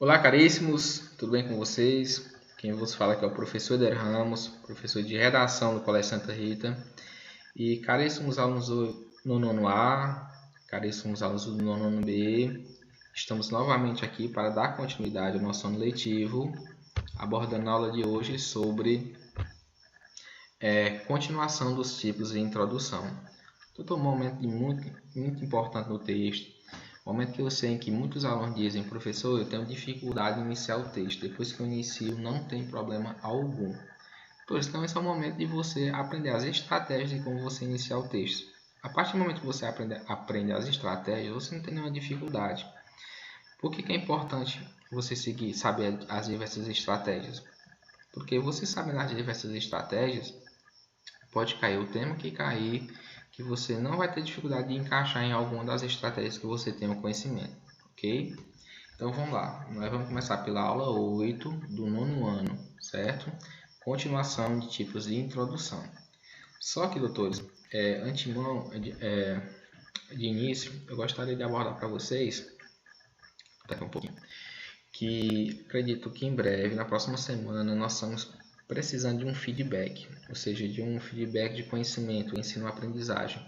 Olá, caríssimos, tudo bem com vocês? Quem vos fala aqui é o professor Eder Ramos, professor de redação do Colégio Santa Rita. E caríssimos alunos do nono A, caríssimos alunos do nono B, estamos novamente aqui para dar continuidade ao nosso ano letivo, abordando a aula de hoje sobre continuação dos tipos e introdução. Todo um momento muito importante no texto. Momento que eu sei que muitos alunos dizem: professor, eu tenho dificuldade em iniciar o texto. Depois que eu inicio, não tem problema algum. Então, esse é o momento de você aprender as estratégias de como você iniciar o texto. A partir do momento que você aprende as estratégias, você não tem nenhuma dificuldade. Por que é importante você saber as diversas estratégias? Porque você sabendo as diversas estratégias, pode cair o tema que cair, que você não vai ter dificuldade de encaixar em alguma das estratégias que você tem o conhecimento, ok? Então vamos lá, nós vamos começar pela aula 8 do nono ano, certo? Continuação de tipos de introdução. Só que, doutores, de início, eu gostaria de abordar para vocês, daqui um pouquinho, que acredito que em breve, na próxima semana, nós estamos precisando de um feedback, ou seja, de um feedback de conhecimento, ensino-aprendizagem.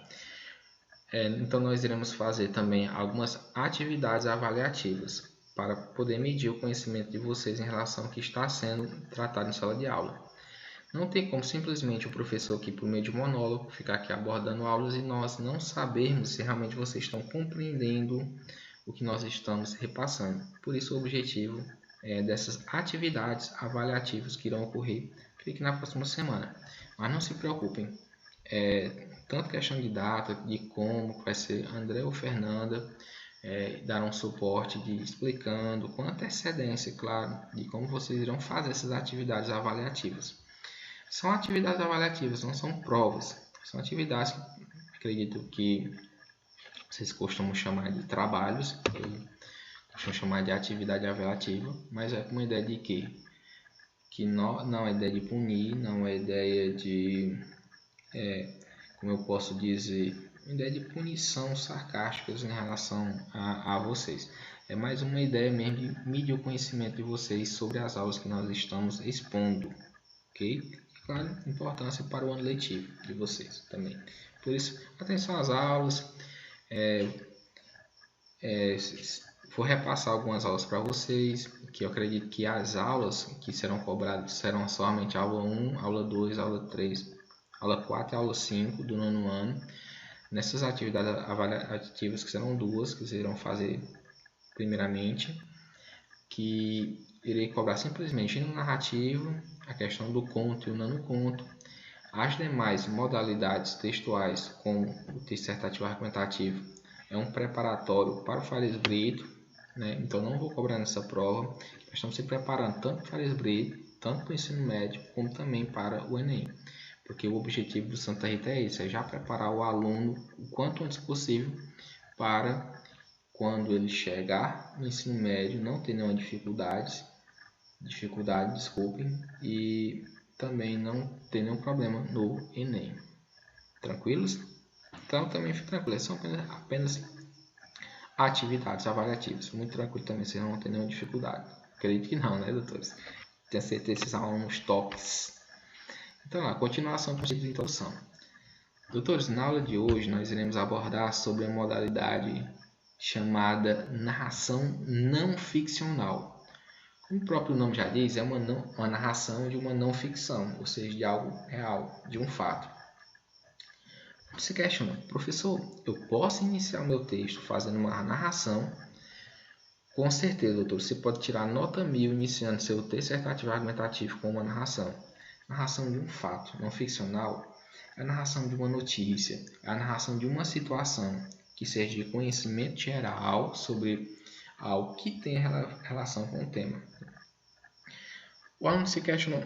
Então, nós iremos fazer também algumas atividades avaliativas para poder medir o conhecimento de vocês em relação ao que está sendo tratado em sala de aula. Não tem como simplesmente o professor aqui, por meio de monólogo, ficar aqui abordando aulas e nós não sabermos se realmente vocês estão compreendendo o que nós estamos repassando. Por isso, o objetivo dessas atividades avaliativas que irão ocorrer fique na próxima semana. Mas não se preocupem, tanto questão de data, de como vai ser André ou Fernanda, darão suporte explicando com antecedência, claro, de como vocês irão fazer essas atividades avaliativas. São atividades avaliativas, não são provas. São atividades que acredito que vocês costumam chamar de trabalhos, eu costumo chamar de atividade avaliativa, mas é com uma ideia de quê? Que não é ideia de punir, não é ideia de, como eu posso dizer, uma ideia de punição sarcásticas em relação a vocês. É mais uma ideia mesmo de medir o conhecimento de vocês sobre as aulas que nós estamos expondo, ok? Claro, importância para o ano letivo de vocês também. Por isso, atenção às aulas. Vou repassar algumas aulas para vocês, que eu acredito que as aulas que serão cobradas serão somente aula 1, aula 2, aula 3, aula 4 e aula 5 do nono ano. Nessas atividades avaliativas, que serão duas, que vocês irão fazer primeiramente, que irei cobrar simplesmente no narrativo, a questão do conto e o nanoconto. As demais modalidades textuais, como o texto dissertativo argumentativo, é um preparatório para o Farias Brito, né? Então não vou cobrar nessa prova. Nós estamos se preparando tanto para o Farias Brito, tanto para o ensino médio, como também para o Enem. Porque o objetivo do Santa Rita é isso, é já preparar o aluno o quanto antes possível para quando ele chegar no ensino médio não ter nenhuma dificuldade, e também não ter nenhum problema no Enem. Tranquilos? Então também fique tranquilo, são apenas atividades avaliativas. Muito tranquilo também, vocês não vão ter nenhuma dificuldade. Acredito que não, né, doutores? Tenho certeza que esses alunos tops. Então lá, continuação com o tipo de introdução. Doutores, na aula de hoje nós iremos abordar sobre a modalidade chamada narração não ficcional. Como o próprio nome já diz, é uma narração de uma não ficção, ou seja, de algo real, de um fato. Você questiona: professor, eu posso iniciar o meu texto fazendo uma narração? Com certeza, doutor, você pode tirar nota 1000 iniciando seu texto dissertativo argumentativo com uma narração. Narração de um fato não ficcional é a narração de uma notícia, é a narração de uma situação que seja de conhecimento geral sobre algo que tem relação com o tema. O aluno se questionou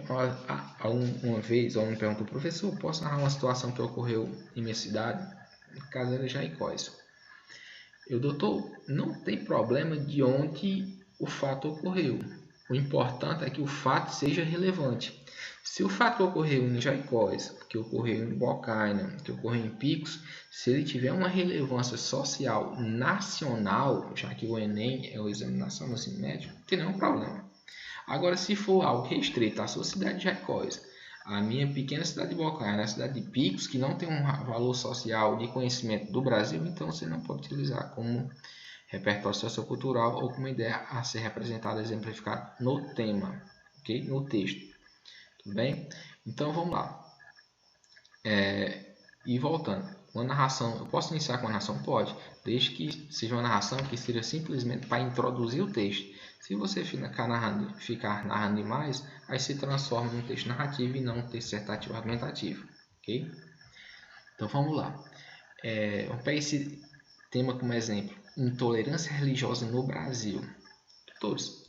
uma vez, o aluno perguntou: professor, posso narrar uma situação que ocorreu em minha cidade? No caso era Jaicós. Doutor, não tem problema de onde o fato ocorreu. O importante é que o fato seja relevante. Se o fato ocorreu em Jaicós, que ocorreu em Bocaina, que ocorreu em Picos, se ele tiver uma relevância social nacional, já que o Enem é o exame nacional do ensino médio, não tem nenhum problema. Agora, se for algo restrito à sua cidade de Jaicós, a minha pequena cidade de Bocaina, a cidade de Picos, que não tem um valor social de conhecimento do Brasil, então você não pode utilizar como repertório sociocultural ou como ideia a ser representada, exemplificada no tema, ok? No texto, tudo bem? Então vamos lá. E voltando, uma narração, eu posso iniciar com uma narração? Pode, desde que seja uma narração que seja simplesmente para introduzir o texto. Se você ficar narrando demais, aí se transforma num texto narrativo e não um texto dissertativo argumentativo, ok? Então vamos lá. Vamos pegar esse tema como exemplo: intolerância religiosa no Brasil. Tutores,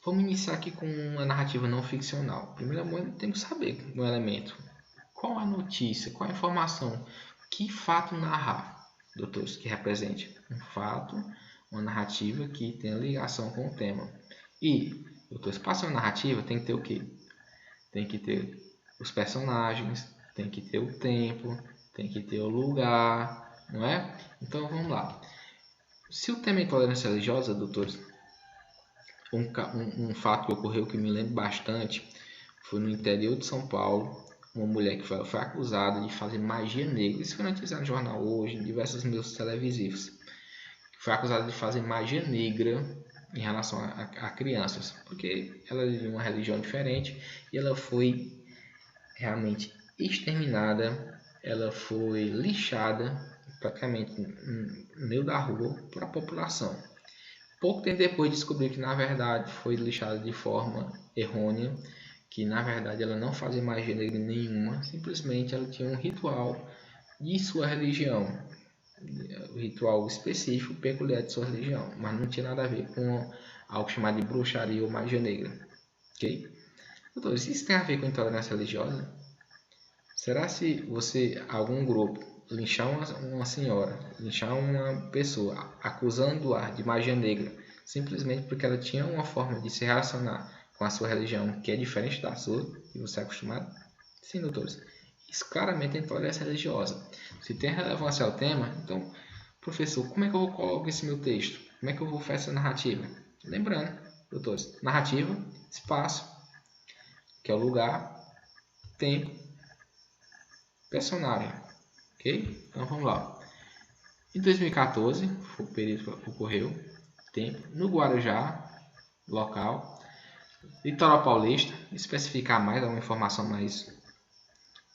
vamos iniciar aqui com uma narrativa não ficcional. Primeiro, temos que saber um elemento. Qual a notícia? Qual a informação? Que fato narrar, doutores, que represente um fato, uma narrativa que tenha ligação com o tema. E, doutores, para ser uma narrativa tem que ter o quê? Tem que ter os personagens, tem que ter o tempo, tem que ter o lugar, não é? Então vamos lá. Se o tema é intolerância religiosa, doutores, um fato que ocorreu que me lembro bastante foi no interior de São Paulo. Uma mulher que foi acusada de fazer magia negra. Isso foi noticiado no jornal hoje, em diversos meios televisivos. Foi acusada de fazer magia negra em relação a crianças, porque ela é de uma religião diferente e ela foi realmente exterminada, ela foi lixada praticamente no meio da rua por a população. Pouco tempo depois descobriu que na verdade foi lixada de forma errônea, que na verdade ela não fazia magia negra nenhuma, simplesmente ela tinha um ritual de sua religião, um ritual específico, peculiar de sua religião, mas não tinha nada a ver com algo chamado de bruxaria ou magia negra, ok? Doutor, isso tem a ver com intolerância religiosa? Será se você, algum grupo, linchar uma senhora, linchar uma pessoa, acusando-a de magia negra, simplesmente porque ela tinha uma forma de se relacionar com a sua religião que é diferente da sua, e você é acostumado? Sim, doutores. Isso claramente é intolerância religiosa. Se tem relevância ao tema, então, professor, como é que eu vou colocar esse meu texto? Como é que eu vou fazer essa narrativa? Lembrando, doutores, narrativa, espaço, que é o lugar, tempo, personagem, ok? Então vamos lá. Em 2014, foi o período que ocorreu, tempo, no Guarujá, local, Litoral Paulista, especificar mais, dar uma informação mais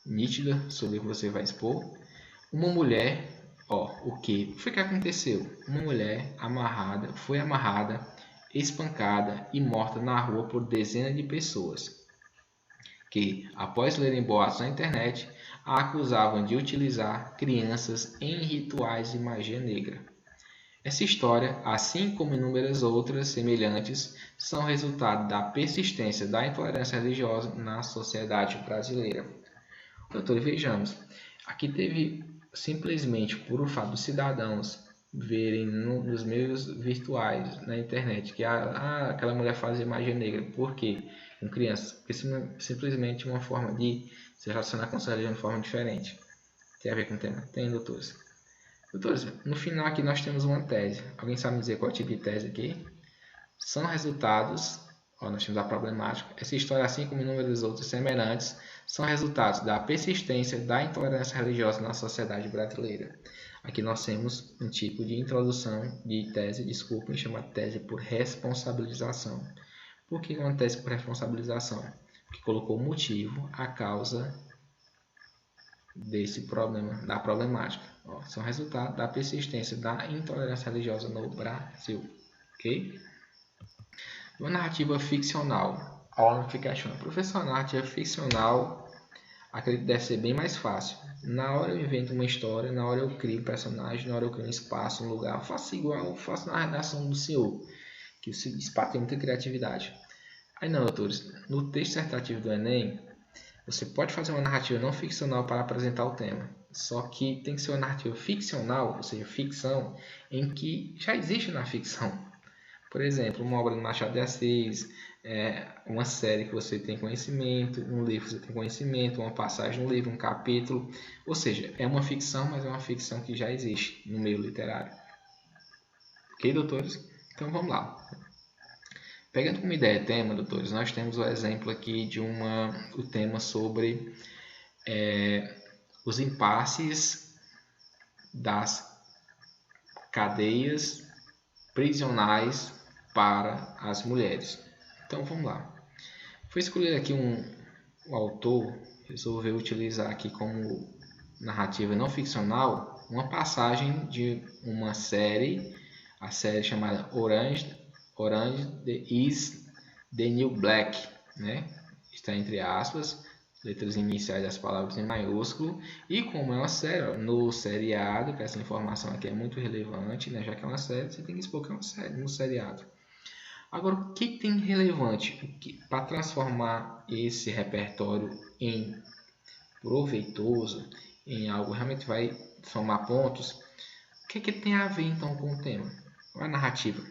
nítida sobre o que você vai expor. Uma mulher, o que foi que aconteceu? Uma mulher foi amarrada, espancada e morta na rua por dezenas de pessoas que, após lerem boatos na internet, a acusavam de utilizar crianças em rituais de magia negra. Essa história, assim como inúmeras outras semelhantes, são resultado da persistência da intolerância religiosa na sociedade brasileira. Doutor, vejamos, aqui teve simplesmente por o fato dos cidadãos verem nos meios virtuais, na internet, que aquela mulher fazia magia negra. Por quê? Com crianças. Porque simplesmente uma forma de se relacionar com essa religião de forma diferente. Tem a ver com o tema? Tem, doutores. Doutores, no final aqui nós temos uma tese. Alguém sabe me dizer qual é o tipo de tese aqui? São resultados, nós temos a problemática. Essa história, assim como inúmeras outras semelhantes, são resultados da persistência da intolerância religiosa na sociedade brasileira. Aqui nós temos um tipo de introdução de tese, desculpem, chama tese por responsabilização. Por que uma tese por responsabilização? Porque colocou o motivo, a causa desse problema, da problemática. São resultados da persistência da intolerância religiosa no Brasil. Ok? Uma narrativa ficcional. A aula fica achando, professor, a narrativa ficcional, acredito que deve ser bem mais fácil. Na hora eu invento uma história, na hora eu crio um personagem, na hora eu crio um espaço, um lugar. Eu faço igual eu faço na redação do senhor, que o espaço tem muita criatividade. Aí não, doutores, no texto dissertativo do Enem, você pode fazer uma narrativa não ficcional para apresentar o tema. Só que tem que ser uma narrativa ficcional, ou seja, ficção, em que já existe na ficção. Por exemplo, uma obra do Machado de Assis, uma série que você tem conhecimento, um livro que você tem conhecimento, uma passagem no livro, um capítulo. Ou seja, é uma ficção, mas é uma ficção que já existe no meio literário. Ok, doutores? Então vamos lá. Pegando como ideia tema, doutores, nós temos o exemplo aqui de o tema sobre os impasses das cadeias prisionais para as mulheres. Então vamos lá. Foi escolher aqui o autor resolveu utilizar aqui como narrativa não ficcional uma passagem de uma série, a série chamada Orange is the New Black, né? Está entre aspas, letras iniciais das palavras em maiúsculo, e como é uma série, no seriado, que essa informação aqui é muito relevante, né? Já que é uma série, você tem que expor que é uma série no seriado. Agora, o que tem relevante para transformar esse repertório em proveitoso, em algo que realmente vai somar pontos? O que tem a ver então com o tema? A narrativa.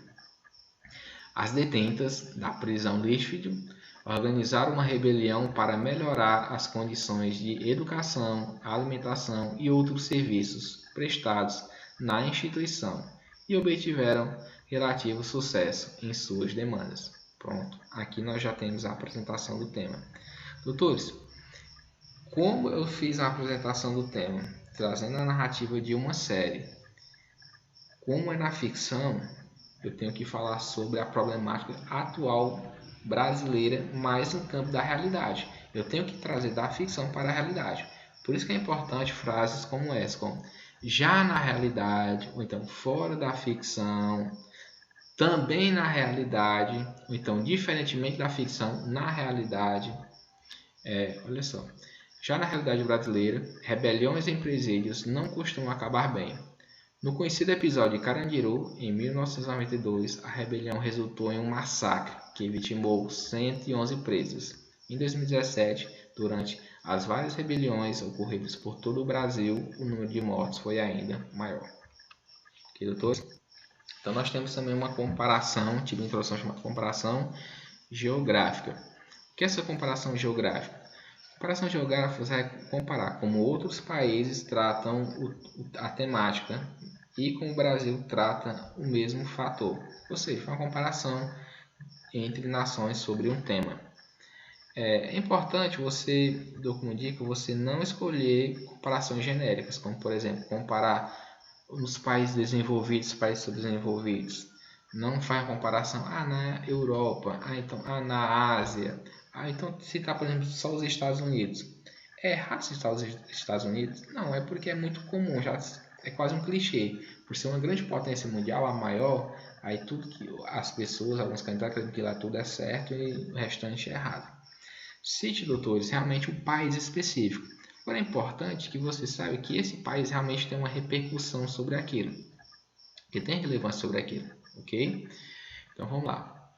As detentas da prisão Litchfield organizaram uma rebelião para melhorar as condições de educação, alimentação e outros serviços prestados na instituição e obtiveram relativo sucesso em suas demandas. Pronto, aqui nós já temos a apresentação do tema. Doutores, como eu fiz a apresentação do tema, trazendo a narrativa de uma série, como é na ficção, eu tenho que falar sobre a problemática atual brasileira, mais no campo da realidade. Eu tenho que trazer da ficção para a realidade. Por isso que é importante frases como essa, como já na realidade, ou então fora da ficção, também na realidade, ou então diferentemente da ficção, na realidade. Olha só, já na realidade brasileira, rebeliões em presídios não costumam acabar bem. No conhecido episódio de Carandiru, em 1992, a rebelião resultou em um massacre que vitimou 111 presos. Em 2017, durante as várias rebeliões ocorridas por todo o Brasil, o número de mortos foi ainda maior. Ok, doutores? Então nós temos também uma comparação, tipo de introdução chamada comparação geográfica. O que é essa comparação geográfica? A comparação geográfica vai comparar como outros países tratam a temática e como o Brasil trata o mesmo fator. Ou seja, uma comparação entre nações sobre um tema. É importante você, como dica, você não escolher comparações genéricas, como por exemplo, comparar os países desenvolvidos, países subdesenvolvidos. Não faz comparação na Europa, na Ásia. Então citar, por exemplo, só os Estados Unidos. É errado citar os Estados Unidos? Não, é porque é muito comum, já é quase um clichê. Por ser uma grande potência mundial, a maior, aí tudo que as pessoas, alguns candidatos acreditam que lá tudo é certo e o restante é errado. Cite, doutores, realmente um país específico. Agora é importante que você saiba que esse país realmente tem uma repercussão sobre aquilo, que tem relevância sobre aquilo, ok? Então vamos lá.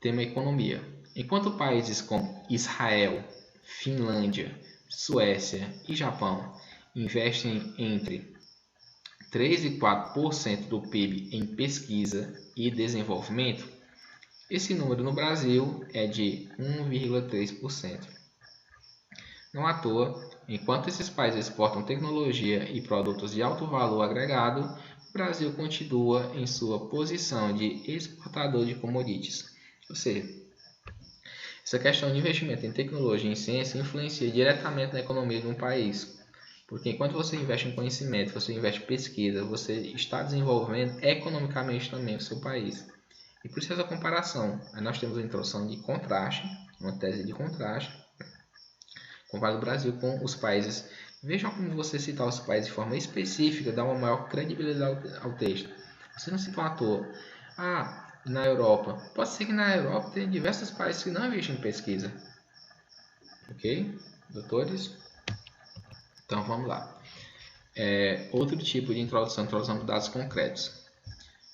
Tema economia. Enquanto países como Israel, Finlândia, Suécia e Japão investem entre 3 e 4% do PIB em pesquisa e desenvolvimento, esse número no Brasil é de 1,3%. Não à toa, enquanto esses países exportam tecnologia e produtos de alto valor agregado, o Brasil continua em sua posição de exportador de commodities. Ou seja, essa questão de investimento em tecnologia e em ciência influencia diretamente na economia de um país. Porque enquanto você investe em conhecimento, você investe em pesquisa, você está desenvolvendo economicamente também o seu país. E por isso essa comparação. Aí nós temos a introdução de contraste, uma tese de contraste, comparado o Brasil com os países. Vejam como você citar os países de forma específica dá uma maior credibilidade ao texto. Você não cita à toa. Na Europa. Pode ser que na Europa tenha diversos países que não investem em pesquisa. Ok? Doutores? Então vamos lá. Outro tipo de introdução de dados concretos.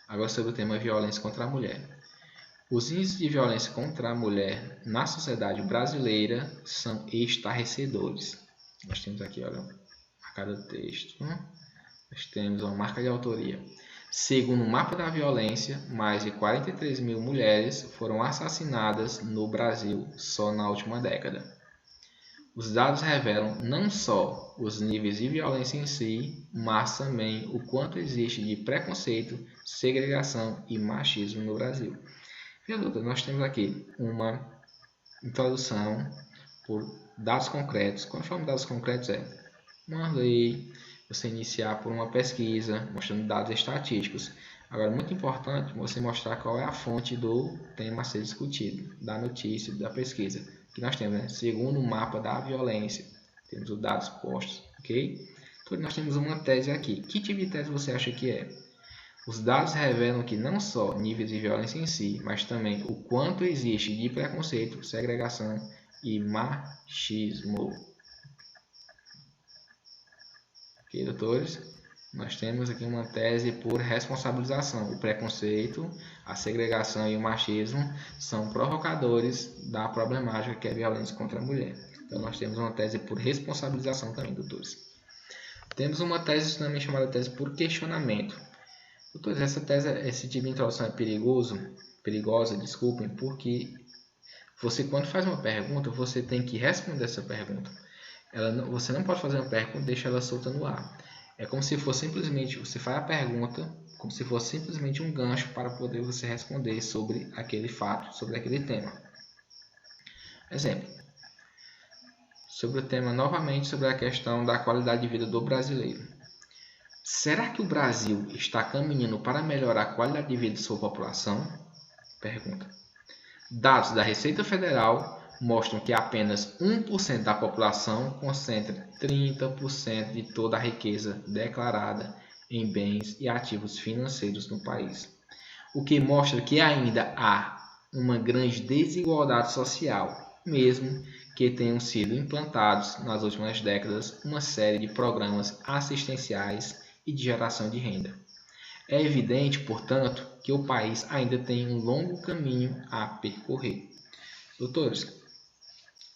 Agora sobre o tema violência contra a mulher. Os índices de violência contra a mulher na sociedade brasileira são estarrecedores. Nós temos aqui, olha, marcado texto. Nós temos uma marca de autoria. Segundo o mapa da violência, mais de 43 mil mulheres foram assassinadas no Brasil só na última década. Os dados revelam não só os níveis de violência em si, mas também o quanto existe de preconceito, segregação e machismo no Brasil. Doutor, nós temos aqui uma introdução por dados concretos. Quando falamos de dados concretos, é uma lei, você iniciar por uma pesquisa, mostrando dados estatísticos. Agora, muito importante você mostrar qual é a fonte do tema a ser discutido, da notícia, da pesquisa. Que nós temos, né? Segundo o mapa da violência, temos os dados postos, ok? Então, nós temos uma tese aqui. Que tipo de tese você acha que é? Os dados revelam que não só níveis de violência em si, mas também o quanto existe de preconceito, segregação e machismo. Ok, doutores? Nós temos aqui uma tese por responsabilização. O preconceito, a segregação e o machismo são provocadores da problemática que é a violência contra a mulher. Então, nós temos uma tese por responsabilização também, doutores. Temos uma tese também chamada tese por questionamento. Doutores, essa tese, esse tipo de introdução é perigosa, desculpem, porque você, quando faz uma pergunta, você tem que responder essa pergunta. Você não pode fazer uma pergunta e deixar ela solta no ar. É como se fosse simplesmente, você faz a pergunta, como se fosse simplesmente um gancho para poder você responder sobre aquele fato, sobre aquele tema. Exemplo. Sobre o tema, novamente, sobre a questão da qualidade de vida do brasileiro. Será que o Brasil está caminhando para melhorar a qualidade de vida de sua população? Pergunta. Dados da Receita Federal mostram que apenas 1% da população concentra 30% de toda a riqueza declarada em bens e ativos financeiros no país, o que mostra que ainda há uma grande desigualdade social, mesmo que tenham sido implantados nas últimas décadas uma série de programas assistenciais e de geração de renda. É evidente, portanto, que o país ainda tem um longo caminho a percorrer. Doutores,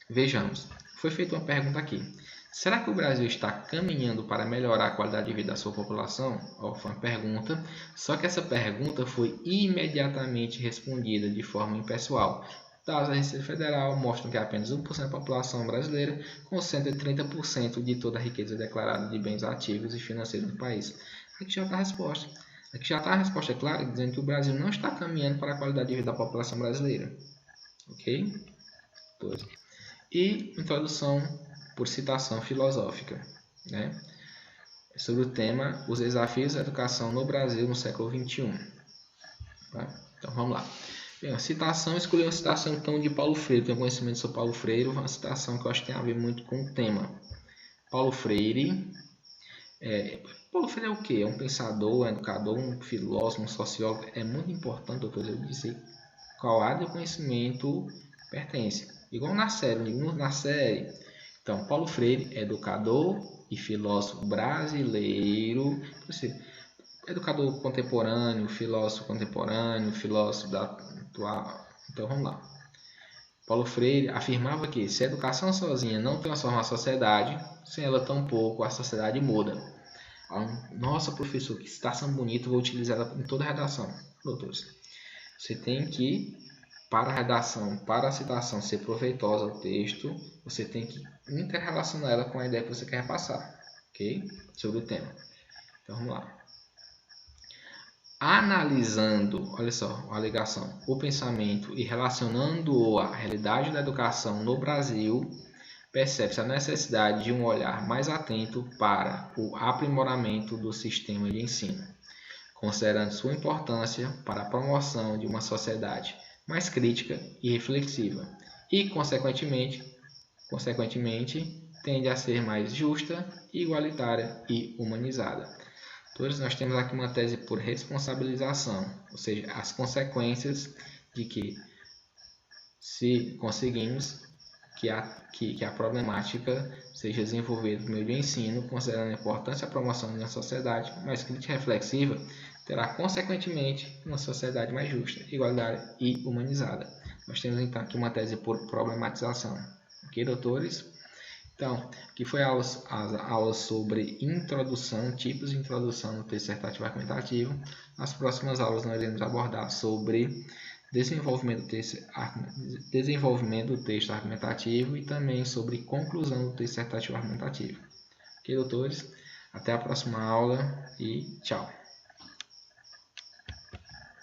vejamos, foi feita uma pergunta aqui. Será que o Brasil está caminhando para melhorar a qualidade de vida da sua população? Foi uma pergunta, só que essa pergunta foi imediatamente respondida de forma impessoal. Dados da Receita Federal mostram que apenas 1% da população brasileira concentra 30% de toda a riqueza declarada de bens ativos e financeiros do país. Aqui já está a resposta. Aqui já está a resposta clara, dizendo que o Brasil não está caminhando para a qualidade de vida da população brasileira. Ok? E introdução por citação filosófica, né? Sobre o tema Os Desafios da Educação no Brasil no século XXI. Tá? Então vamos lá. Bem, a citação, escolhi uma citação então de Paulo Freire. Tenho conhecimento sobre Paulo Freire, uma citação que eu acho que tem a ver muito com o tema. Paulo Freire é o quê? É um pensador, um educador, um filósofo, um sociólogo. É muito importante, doutor, eu dizer qual área de conhecimento pertence. Igual na série. Então, Paulo Freire, educador e filósofo brasileiro. Educador contemporâneo, filósofo da atual. Então, vamos lá. Paulo Freire afirmava que se a educação sozinha não transforma a sociedade, sem ela tampouco a sociedade muda. Nossa, professor, que citação bonita, vou utilizar ela em toda a redação. Doutores, você tem que, para a redação, para a citação ser proveitosa ao texto, você tem que interrelacionar ela com a ideia que você quer passar, ok? Sobre o tema. Então, vamos lá. Analisando, olha só, a alegação, o pensamento e relacionando-o à realidade da educação no Brasil, percebe-se a necessidade de um olhar mais atento para o aprimoramento do sistema de ensino, considerando sua importância para a promoção de uma sociedade mais crítica e reflexiva e, consequentemente, tende a ser mais justa, igualitária e humanizada. Todos nós temos aqui uma tese por responsabilização, ou seja, as consequências de que se conseguimos que a problemática seja desenvolvida por meio do ensino, considerando a importância da promoção de uma sociedade mais crítica e reflexiva, terá consequentemente uma sociedade mais justa, igualitária e humanizada. Nós temos então aqui uma tese por problematização. Ok, doutores? Então, aqui foi as aulas sobre introdução, tipos de introdução no texto dissertativo argumentativo. Nas próximas aulas nós iremos abordar sobre desenvolvimento do texto argumentativo e também sobre conclusão do texto dissertativo argumentativo. Ok, doutores? Até a próxima aula e tchau!